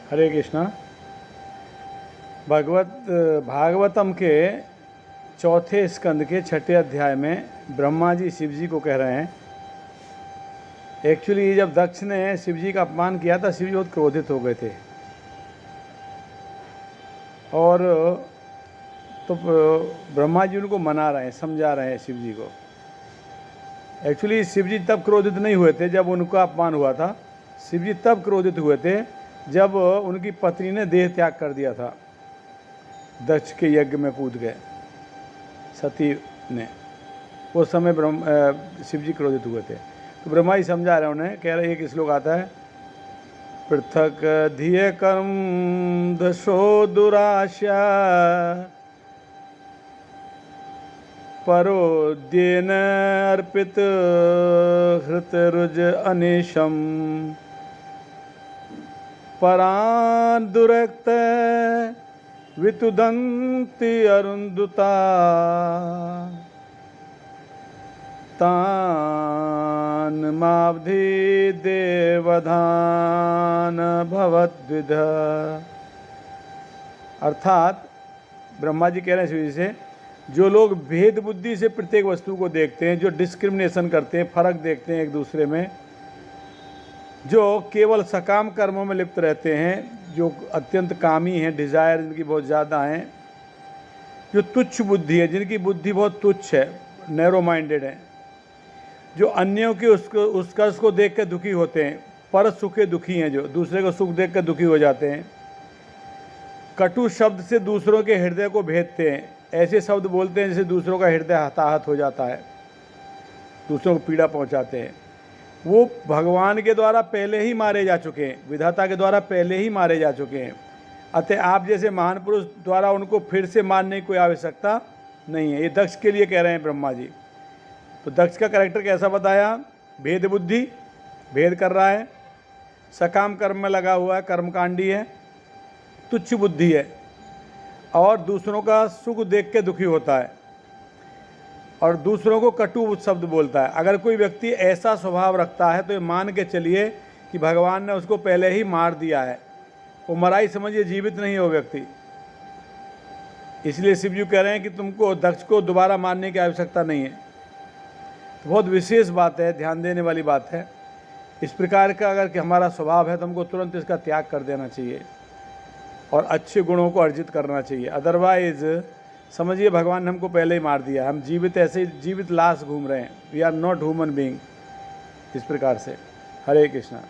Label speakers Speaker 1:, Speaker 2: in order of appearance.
Speaker 1: हरे कृष्णा। भागवतम के चौथे स्कंद के छठे अध्याय में ब्रह्मा जी शिव जी को कह रहे हैं। एक्चुअली जब दक्ष ने शिव जी का अपमान किया था, शिव जी बहुत क्रोधित हो गए थे और तो ब्रह्मा जी उनको मना रहे हैं, समझा रहे हैं शिव जी को। एक्चुअली शिव जी तब क्रोधित नहीं हुए थे जब उनका अपमान हुआ था। शिव जी तब क्रोधित हुए थे जब उनकी पत्नी ने देह त्याग कर दिया था, दक्ष के यज्ञ में कूद गए सती ने। उस समय शिव जी क्रोधित हुए थे। तो ब्रह्मा जी समझा रहे उन्हें, कह रहे एक श्लोक आता है, पृथक धिय कर्म दशो दुराशा परोद्येन अर्पित हृत रुज अनिशम परान दुरक्त वितुदंति अरुंधुता तान मावधि देवधान भवद्विध। अर्थात ब्रह्मा जी कह रहे हैं शिव जी से, जो लोग भेद बुद्धि से प्रत्येक वस्तु को देखते हैं, जो डिस्क्रिमिनेशन करते हैं, फर्क देखते हैं एक दूसरे में, जो केवल सकाम कर्मों में लिप्त रहते हैं, जो अत्यंत कामी हैं, डिज़ायर जिनकी बहुत ज़्यादा हैं, जो तुच्छ बुद्धि है, जिनकी बुद्धि बहुत तुच्छ है, नैरो माइंडेड है, जो अन्यों के उसको देख कर दुखी होते हैं, पर सुखे दुखी हैं, जो दूसरे को सुख देख कर दुखी हो जाते हैं, कटु शब्द से दूसरों के हृदय को भेदते हैं, ऐसे शब्द बोलते हैं जिससे दूसरों का हृदय हताहत हो जाता है, दूसरों को पीड़ा पहुंचाते हैं, वो भगवान के द्वारा पहले ही मारे जा चुके हैं, विधाता के द्वारा पहले ही मारे जा चुके हैं। अतः आप जैसे महान पुरुष द्वारा उनको फिर से मारने की कोई आवश्यकता नहीं है। ये दक्ष के लिए कह रहे हैं ब्रह्मा जी। तो दक्ष का कैरेक्टर कैसा बताया? भेद बुद्धि, भेद कर रहा है, सकाम कर्म में लगा हुआ है, कर्मकांडी है, तुच्छ बुद्धि है और दूसरों का सुख देख के दुखी होता है और दूसरों को कटु शब्द बोलता है। अगर कोई व्यक्ति ऐसा स्वभाव रखता है तो ये मान के चलिए कि भगवान ने उसको पहले ही मार दिया है, वो मराई समझिए, जीवित नहीं हो व्यक्ति। इसलिए शिवजी कह रहे हैं कि तुमको दक्ष को दोबारा मारने की आवश्यकता नहीं है। तो बहुत विशेष बात है, ध्यान देने वाली बात है। इस प्रकार का अगर कि हमारा स्वभाव है तो हमको तुरंत इसका त्याग कर देना चाहिए और अच्छे गुणों को अर्जित करना चाहिए। अदरवाइज समझिए भगवान ने हमको पहले ही मार दिया, हम जीवित ऐसे जीवित लाश घूम रहे हैं। We are not human being. इस प्रकार से हरे कृष्णा।